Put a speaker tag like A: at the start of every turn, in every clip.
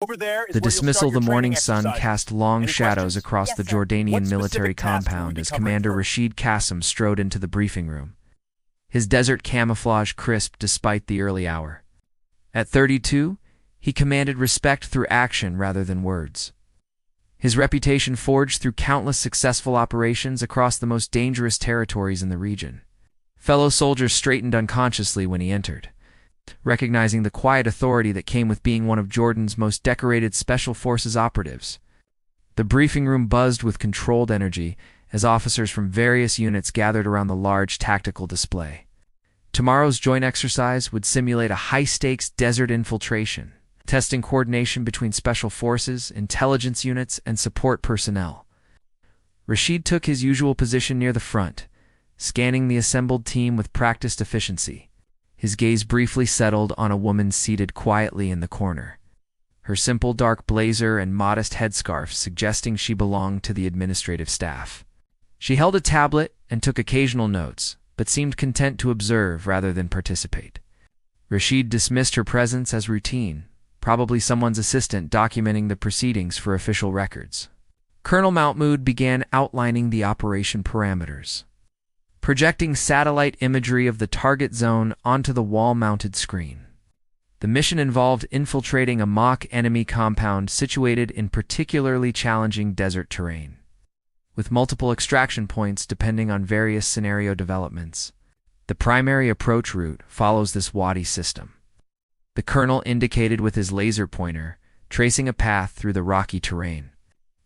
A: The dismissal of the morning sun cast long shadows across the Jordanian military compound as Commander Rashid Qasem strode into the briefing room. His desert camouflage crisp despite the early hour. At 32, he commanded respect through action rather than words. His reputation forged through countless successful operations across the most dangerous territories in the region. Fellow soldiers straightened unconsciously when he entered, recognizing the quiet authority that came with being one of Jordan's most decorated Special Forces operatives. The briefing room buzzed with controlled energy as officers from various units gathered around the large tactical display. Tomorrow's joint exercise would simulate a high-stakes desert infiltration, testing coordination between special forces, intelligence units, and support personnel. Rashid took his usual position near the front, scanning the assembled team with practiced efficiency. His gaze briefly settled on a woman seated quietly in the corner, her simple dark blazer and modest headscarf suggesting she belonged to the administrative staff. She held a tablet and took occasional notes, but seemed content to observe rather than participate. Rashid dismissed her presence as routine, probably someone's assistant documenting the proceedings for official records. Colonel Mahmoud began outlining the operation parameters, projecting satellite imagery of the target zone onto the wall-mounted screen. The mission involved infiltrating a mock enemy compound situated in particularly challenging desert terrain, with multiple extraction points depending on various scenario developments. The primary approach route follows this wadi system. The colonel indicated with his laser pointer, tracing a path through the rocky terrain.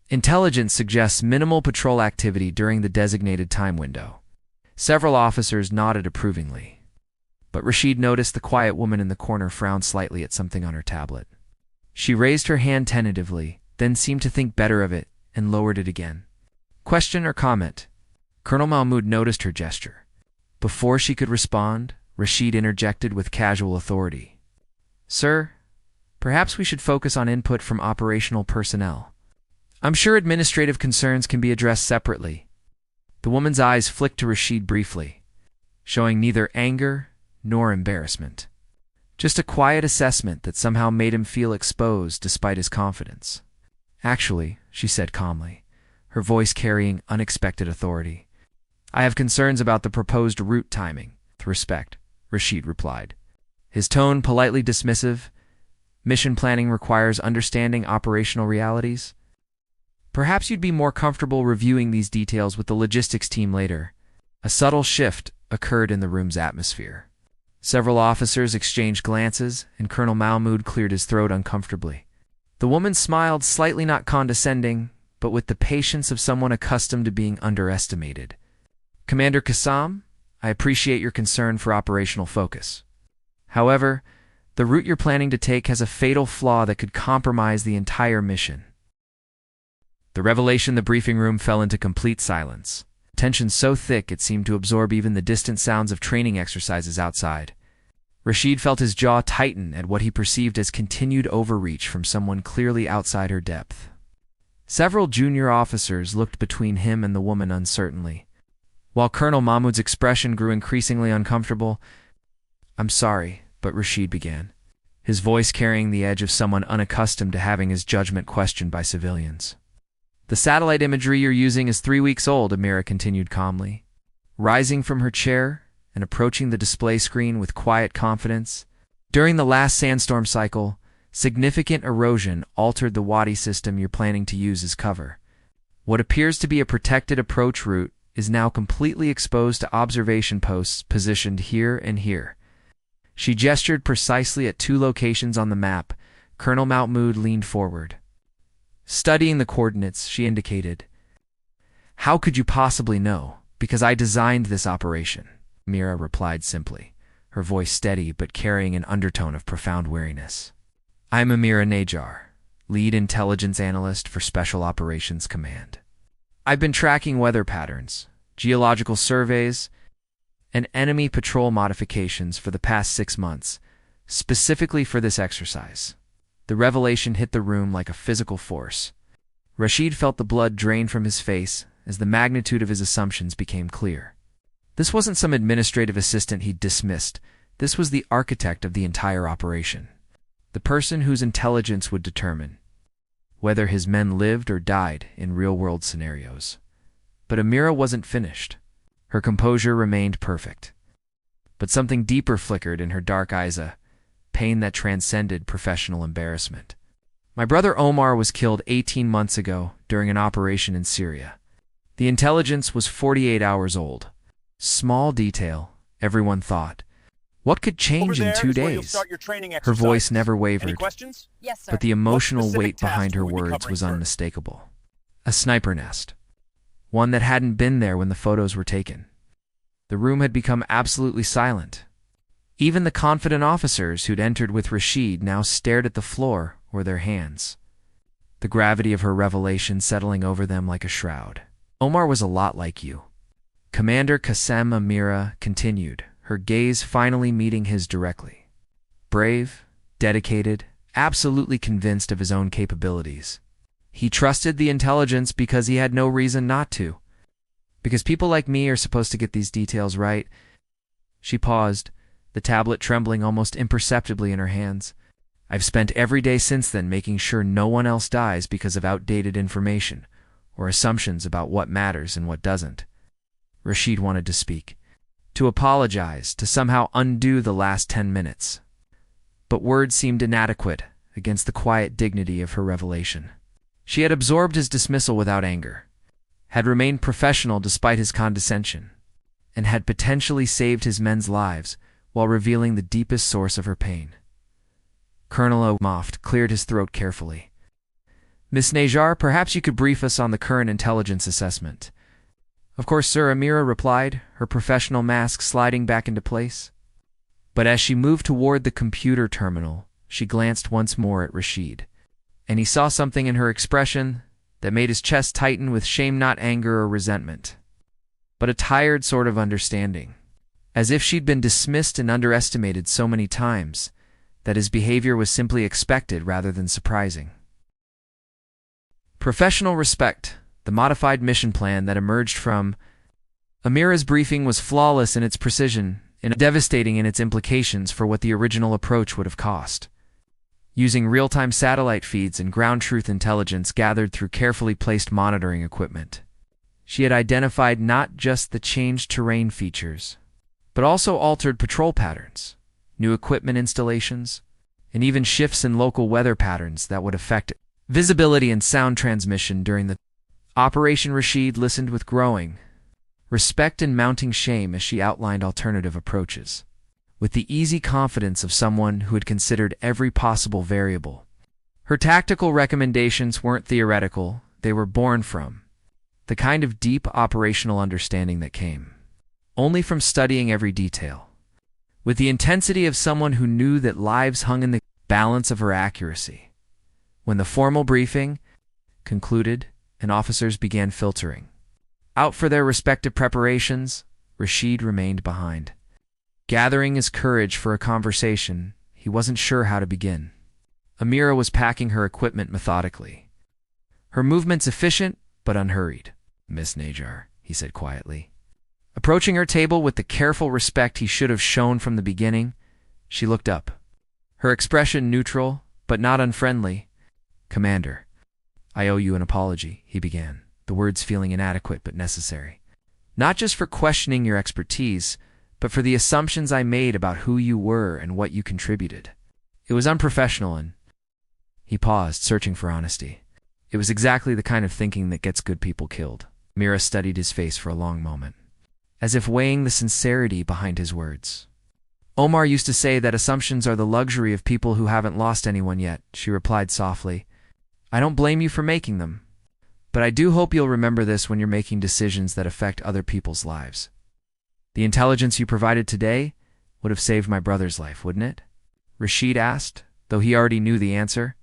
A: Intelligence suggests minimal patrol activity during the designated time window. Several officers nodded approvingly, but Rashid noticed the quiet woman in the corner frowned slightly at something on her tablet. She raised her hand tentatively, then seemed to think better of it and lowered it again. Question or comment? Colonel Mahmoud noticed her gesture. Before she could respond, Rashid interjected with casual authority. Sir, perhaps we should focus on input from operational personnel. I'm sure administrative concerns can be addressed separately. The woman's eyes flicked to Rashid briefly, showing neither anger nor embarrassment. Just a quiet assessment that somehow made him feel exposed despite his confidence. Actually, she said calmly, her voice carrying unexpected authority, I have concerns about the proposed route timing. With respect, Rashid replied, his tone politely dismissive. Mission planning requires understanding operational realities. Perhaps you'd be more comfortable reviewing these details with the logistics team later. A subtle shift occurred in the room's atmosphere. Several officers exchanged glances, and Colonel Mahmoud cleared his throat uncomfortably. The woman smiled, slightly not condescending, but with the patience of someone accustomed to being underestimated. Commander Qasem, I appreciate your concern for operational focus. However, the route you're planning to take has a fatal flaw that could compromise the entire mission. The revelation in the briefing room fell into complete silence, tension so thick it seemed to absorb even the distant sounds of training exercises outside. Rashid felt his jaw tighten at what he perceived as continued overreach from someone clearly outside her depth. Several junior officers looked between him and the woman uncertainly, while Colonel Mahmoud's expression grew increasingly uncomfortable. I'm sorry, but Rashid began, his voice carrying the edge of someone unaccustomed to having his judgment questioned by civilians. The satellite imagery you're using is 3 weeks old, Amira continued calmly, rising from her chair and approaching the display screen with quiet confidence. During the last sandstorm cycle, significant erosion altered the wadi system you're planning to use as cover. What appears to be a protected approach route is now completely exposed to observation posts positioned here and here. She gestured precisely at 2 locations on the map. Colonel Mahmoud leaned forward, studying the coordinates she indicated. How could you possibly know? Because I designed this operation, Mira replied simply, her voice steady but carrying an undertone of profound weariness. I'm Amira Najar, lead intelligence analyst for Special Operations Command. I've been tracking weather patterns, geological surveys, and enemy patrol modifications for the past 6 months, specifically for this exercise. The revelation hit the room like a physical force. Rashid felt the blood drain from his face as the magnitude of his assumptions became clear. This wasn't some administrative assistant he'd dismissed. This was the architect of the entire operation. the person whose intelligence would determine whether his men lived or died in real-world scenarios. But Amira wasn't finished. Her composure remained perfect. But something deeper flickered in her dark eyes, a pain that transcended professional embarrassment. My brother Omar was killed 18 months ago during an operation in Syria. The intelligence was 48 hours old. Small detail, everyone thought. What could change in 2 days? Her voice never wavered,
B: Yes, sir.
A: but the emotional weight behind her words was unmistakable. A sniper nest. One that hadn't been there when the photos were taken. The room had become absolutely silent. Even the confident officers who'd entered with Rashid now stared at the floor or their hands, the gravity of her revelation settling over them like a shroud. Omar was a lot like you. Commander Qasem Amira continued, her gaze finally meeting his directly. Brave, dedicated, absolutely convinced of his own capabilities. He trusted the intelligence because he had no reason not to. Because people like me are supposed to get these details right. She paused, the tablet trembling almost imperceptibly in her hands. I've spent every day since then making sure no one else dies because of outdated information or assumptions about what matters and what doesn't. Rashid wanted to speak, to apologize, to somehow undo the last 10 minutes. But words seemed inadequate against the quiet dignity of her revelation. She had absorbed his dismissal without anger, had remained professional despite his condescension, and had potentially saved his men's lives while revealing the deepest source of her pain. Colonel Moft cleared his throat carefully. Miss Najar, perhaps you could brief us on the current intelligence assessment. Of course, sir, Amira replied, her professional mask sliding back into place. But as she moved toward the computer terminal, she glanced once more at Rashid, and he saw something in her expression that made his chest tighten with shame, not anger or resentment, but a tired sort of understanding, as if she'd been dismissed and underestimated so many times that his behavior was simply expected rather than surprising. Professional respect, the modified mission plan that emerged from Amira's briefing, was flawless in its precision and devastating in its implications for what the original approach would have cost. Using real-time satellite feeds and ground truth intelligence gathered through carefully placed monitoring equipment, she had identified not just the changed terrain features, but also altered patrol patterns, new equipment installations, and even shifts in local weather patterns that would affect visibility and sound transmission during the operation. Rashid listened with growing respect and mounting shame as she outlined alternative approaches, with the easy confidence of someone who had considered every possible variable. Her tactical recommendations weren't theoretical, they were born from the kind of deep operational understanding that came only from studying every detail, with the intensity of someone who knew that lives hung in the balance of her accuracy. When the formal briefing concluded and officers began filtering out for their respective preparations, Rashid remained behind. Gathering his courage for a conversation, he wasn't sure how to begin. Amira was packing her equipment methodically, her movements efficient but unhurried. Miss Najar, he said quietly. Approaching her table with the careful respect he should have shown from the beginning, she looked up, her expression neutral but not unfriendly. Commander, I owe you an apology, he began, the words feeling inadequate but necessary. Not just for questioning your expertise, but for the assumptions I made about who you were and what you contributed. It was unprofessional and... He paused, searching for honesty. It was exactly the kind of thinking that gets good people killed. Mira studied his face for a long moment, as if weighing the sincerity behind his words. Omar used to say that assumptions are the luxury of people who haven't lost anyone yet, she replied softly. I don't blame you for making them, but I do hope you'll remember this when you're making decisions that affect other people's lives. The intelligence you provided today would have saved my brother's life, wouldn't it? Rashid asked, though he already knew the answer.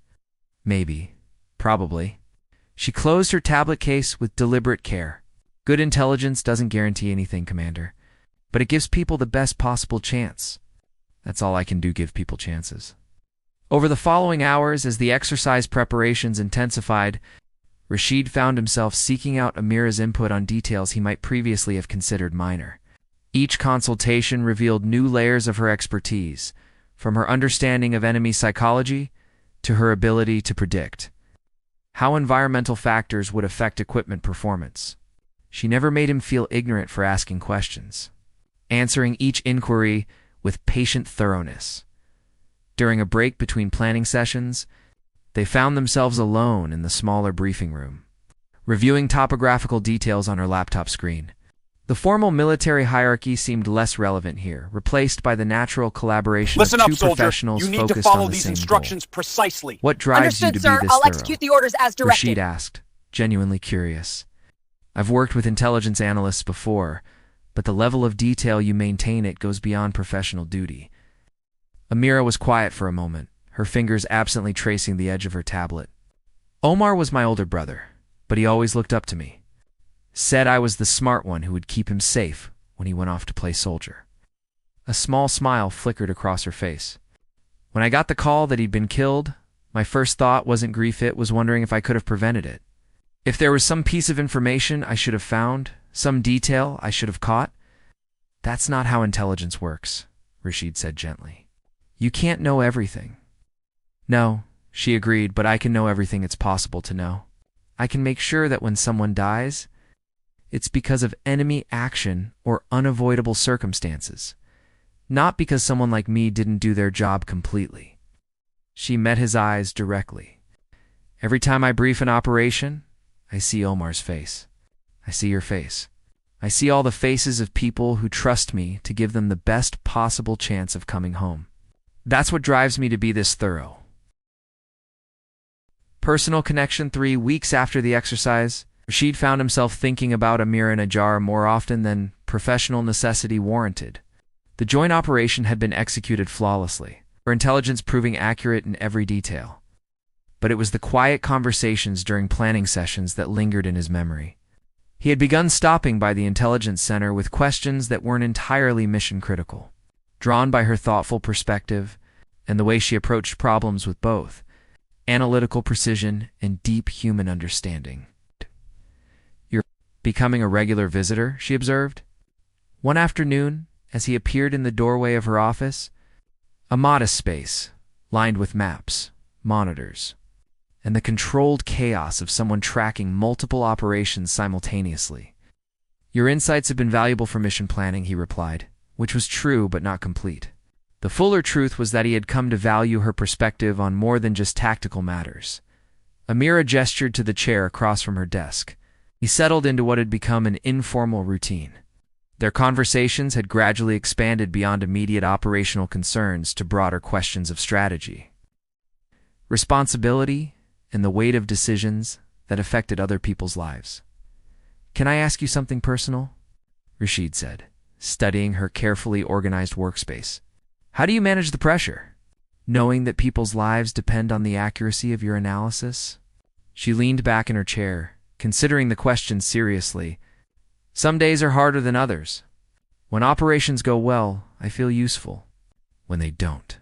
A: Maybe. Probably. She closed her tablet case with deliberate care. Good intelligence doesn't guarantee anything, Commander, but it gives people the best possible chance. That's all I can do, give people chances. Over the following hours, as the exercise preparations intensified, Rashid found himself seeking out Amira's input on details he might previously have considered minor. Each consultation revealed new layers of her expertise, from her understanding of enemy psychology to her ability to predict how environmental factors would affect equipment performance. She never made him feel ignorant for asking questions, answering each inquiry with patient thoroughness. During a break between planning sessions, they found themselves alone in the smaller briefing room, reviewing topographical details on her laptop screen. The formal military hierarchy seemed less relevant here, replaced by the natural collaboration of two professionals
B: you need
A: focused
B: to follow
A: on the
B: these
A: same
B: instructions
A: goal.
B: precisely.
A: What drives you to
C: Understood, sir.
A: be this
C: I'll
A: thorough?
C: execute the orders as directed.
A: Rashid asked, genuinely curious. I've worked with intelligence analysts before, but the level of detail you maintain it goes beyond professional duty. Amira was quiet for a moment, her fingers absently tracing the edge of her tablet. Omar was my older brother, but he always looked up to me. Said I was the smart one who would keep him safe when he went off to play soldier. A small smile flickered across her face. When I got the call that he'd been killed, my first thought wasn't grief, it was wondering if I could have prevented it. If there was some piece of information I should have found, some detail I should have caught. That's not how intelligence works, Rashid said gently. You can't know everything. No, she agreed, but I can know everything it's possible to know. I can make sure that when someone dies, it's because of enemy action or unavoidable circumstances, not because someone like me didn't do their job completely. She met his eyes directly. Every time I brief an operation, I see Omar's face. I see your face. I see all the faces of people who trust me to give them the best possible chance of coming home. That's what drives me to be this thorough. Personal connection. 3 weeks after the exercise, Rashid found himself thinking about Amira Najjar more often than professional necessity warranted. The joint operation had been executed flawlessly, her intelligence proving accurate in every detail. But it was the quiet conversations during planning sessions that lingered in his memory. He had begun stopping by the intelligence center with questions that weren't entirely mission-critical, drawn by her thoughtful perspective and the way she approached problems with both analytical precision and deep human understanding. You're becoming a regular visitor, she observed. One afternoon, as he appeared in the doorway of her office, a modest space, lined with maps, monitors, and the controlled chaos of someone tracking multiple operations simultaneously. Your insights have been valuable for mission planning, he replied, which was true but not complete. The fuller truth was that he had come to value her perspective on more than just tactical matters. Amira gestured to the chair across from her desk. He settled into what had become an informal routine. Their conversations had gradually expanded beyond immediate operational concerns to broader questions of strategy, responsibility, and the weight of decisions that affected other people's lives. Can I ask you something personal? Rashid said, studying her carefully organized workspace. How do you manage the pressure, knowing that people's lives depend on the accuracy of your analysis? She leaned back in her chair, considering the question seriously. Some days are harder than others. When operations go well, I feel useful. When they don't.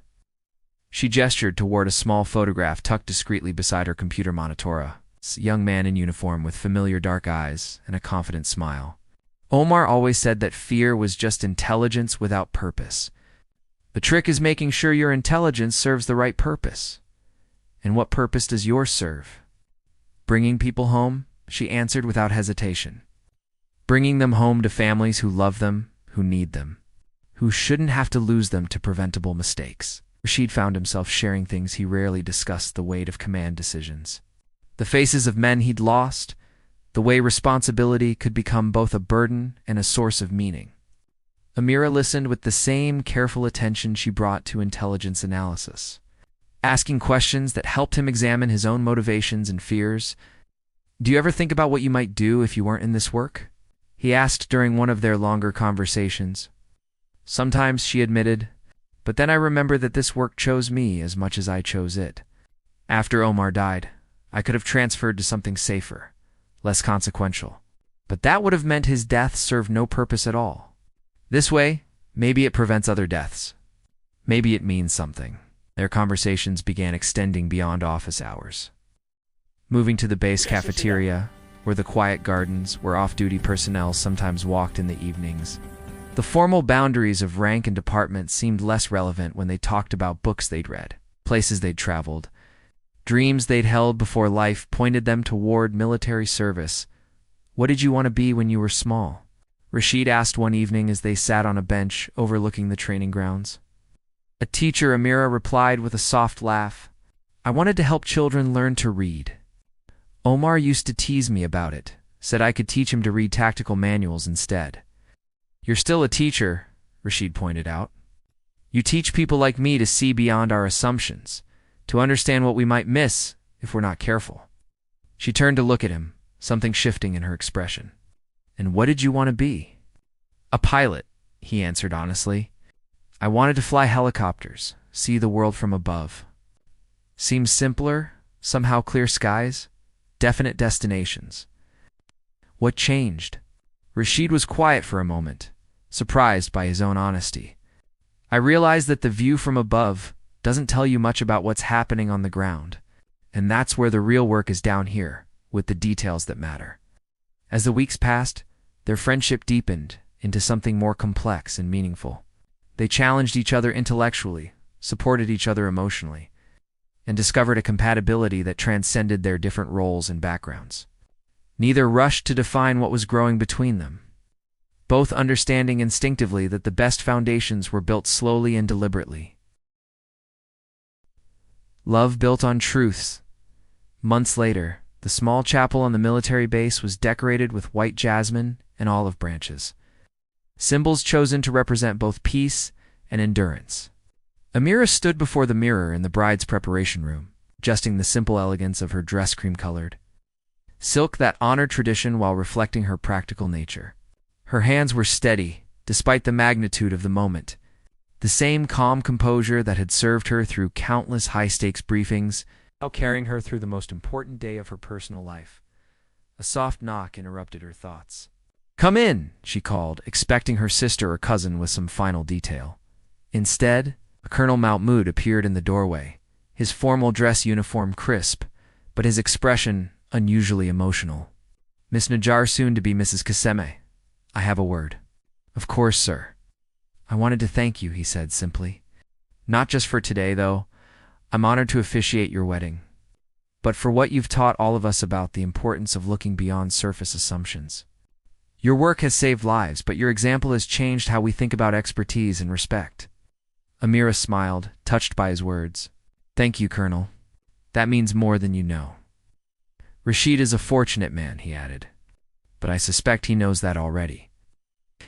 A: She gestured toward a small photograph tucked discreetly beside her computer monitor. A young man in uniform with familiar dark eyes and a confident smile. Omar always said that fear was just intelligence without purpose. The trick is making sure your intelligence serves the right purpose. And what purpose does yours serve? Bringing people home, she answered without hesitation. Bringing them home to families who love them, who need them, who shouldn't have to lose them to preventable mistakes. Rashid found himself sharing things he rarely discussed: the weight of command decisions, the faces of men he'd lost, the way responsibility could become both a burden and a source of meaning. Amira listened with the same careful attention she brought to intelligence analysis, asking questions that helped him examine his own motivations and fears. Do you ever think about what you might do if you weren't in this work? He asked during one of their longer conversations. Sometimes, she admitted, but then I remember that this work chose me as much as I chose it. After Omar died, I could have transferred to something safer, less consequential. But that would have meant his death served no purpose at all. This way, maybe it prevents other deaths. Maybe it means something. Their conversations began extending beyond office hours. Moving to the base cafeteria, where the quiet gardens where off-duty personnel sometimes walked in the evenings, The formal boundaries of rank and department seemed less relevant when they talked about books they'd read, places they'd traveled, dreams they'd held before life pointed them toward military service. "What did you want to be when you were small?" Rashid asked one evening as they sat on a bench overlooking the training grounds. "A teacher," Amira replied with a soft laugh. "I wanted to help children learn to read. Omar used to tease me about it, said I could teach him to read tactical manuals instead." "You're still a teacher," Rashid pointed out. "You teach people like me to see beyond our assumptions, to understand what we might miss if we're not careful." She turned to look at him, something shifting in her expression. "And what did you want to be?" "A pilot," he answered honestly. "I wanted to fly helicopters, see the world from above." Seems simpler, somehow clear skies, definite destinations. What changed? Rashid was quiet for a moment, surprised by his own honesty. "I realized that the view from above doesn't tell you much about what's happening on the ground, and that's where the real work is, down here, with the details that matter." As the weeks passed, their friendship deepened into something more complex and meaningful. They challenged each other intellectually, supported each other emotionally, and discovered a compatibility that transcended their different roles and backgrounds. Neither rushed to define what was growing between them, both understanding instinctively that the best foundations were built slowly and deliberately. Love built on truths. Months later, the small chapel on the military base was decorated with white jasmine and olive branches, symbols chosen to represent both peace and endurance. Amira stood before the mirror in the bride's preparation room, adjusting the simple elegance of her dress cream-colored silk that honored tradition while reflecting her practical nature. Her hands were steady, despite the magnitude of the moment. The same calm composure that had served her through countless high-stakes briefings, now carrying her through the most important day of her personal life. A soft knock interrupted her thoughts. "Come in," she called, expecting her sister or cousin with some final detail. Instead, Colonel Mahmoud appeared in the doorway, his formal dress uniform crisp, but his expression unusually emotional. "Miss Najjar, soon to be Mrs. Kaseme. I have a word." "Of course, sir." "I wanted to thank you," he said simply. "Not just for today, though. I'm honored to officiate your wedding, but for what you've taught all of us about the importance of looking beyond surface assumptions. Your work has saved lives, but your example has changed how we think about expertise and respect." Amira smiled, touched by his words. "Thank you, Colonel. That means more than you know." "Rashid is a fortunate man," he added, "but I suspect he knows that already."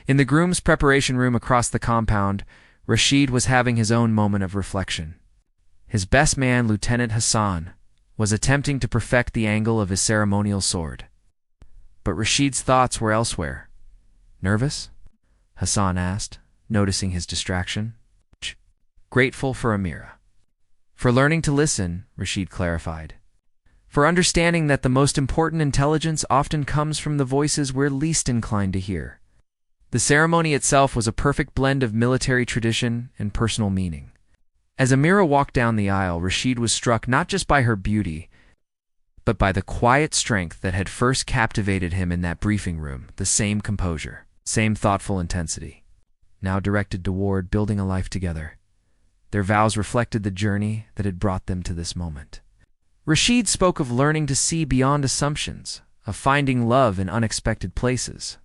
A: In the groom's preparation room across the compound, Rashid was having his own moment of reflection. His best man, Lieutenant Hassan, was attempting to perfect the angle of his ceremonial sword. But Rashid's thoughts were elsewhere. "Nervous?" Hassan asked, noticing his distraction. "Grateful for Amira." "For learning to listen," Rashid clarified. "For understanding that the most important intelligence often comes from the voices we're least inclined to hear." The ceremony itself was a perfect blend of military tradition and personal meaning. As Amira walked down the aisle, Rashid was struck not just by her beauty, but by the quiet strength that had first captivated him in that briefing room, the same composure, same thoughtful intensity, now directed toward building a life together. Their vows reflected the journey that had brought them to this moment. Rashid spoke of learning to see beyond assumptions, of finding love in unexpected places,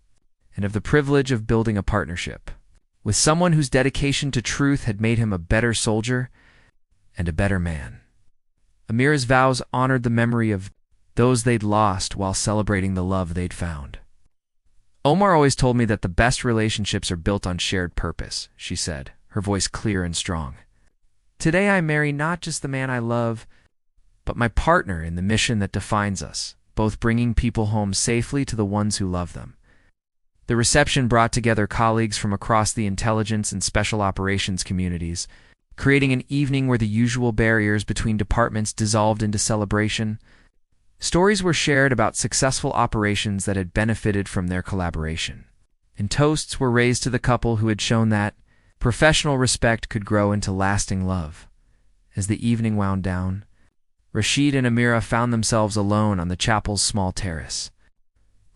A: and of the privilege of building a partnership with someone whose dedication to truth had made him a better soldier and a better man. Amira's vows honored the memory of those they'd lost while celebrating the love they'd found. "Omar always told me that the best relationships are built on shared purpose," she said, her voice clear and strong. "Today I marry not just the man I love, but my partner in the mission that defines us, both bringing people home safely to the ones who love them." The reception brought together colleagues from across the intelligence and special operations communities, creating an evening where the usual barriers between departments dissolved into celebration. Stories were shared about successful operations that had benefited from their collaboration, and toasts were raised to the couple who had shown that professional respect could grow into lasting love. As the evening wound down, Rashid and Amira found themselves alone on the chapel's small terrace.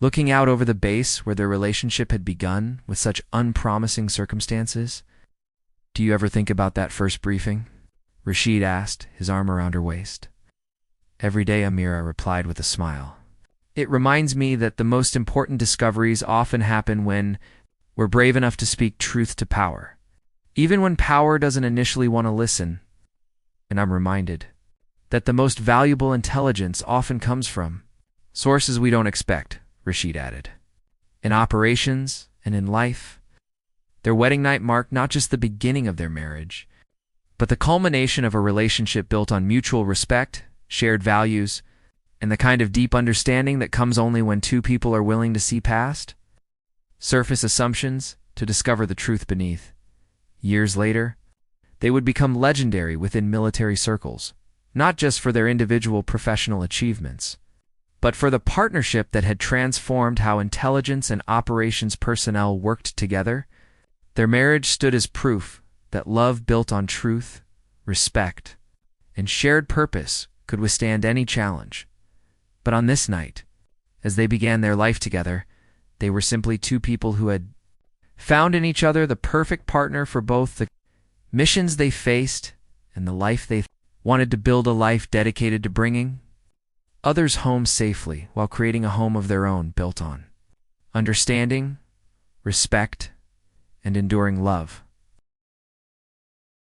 A: looking out over the base where their relationship had begun with such unpromising circumstances. "Do you ever think about that first briefing?" Rashid asked, his arm around her waist. "Every day," Amira replied with a smile. "It reminds me that the most important discoveries often happen when we're brave enough to speak truth to power, even when power doesn't initially want to listen. And I'm reminded that the most valuable intelligence often comes from sources we don't expect," Rashid added. "In operations and in life." Their wedding night marked not just the beginning of their marriage, but the culmination of a relationship built on mutual respect, shared values, and the kind of deep understanding that comes only when two people are willing to see past surface assumptions to discover the truth beneath. Years later, they would become legendary within military circles, not just for their individual professional achievements, but for the partnership that had transformed how intelligence and operations personnel worked together. Their marriage stood as proof that love built on truth, respect, and shared purpose could withstand any challenge. But on this night, as they began their life together, they were simply two people who had found in each other the perfect partner for both the missions they faced and the life they wanted to build, a life dedicated to bringing others home safely while creating a home of their own built on understanding, respect, and enduring love.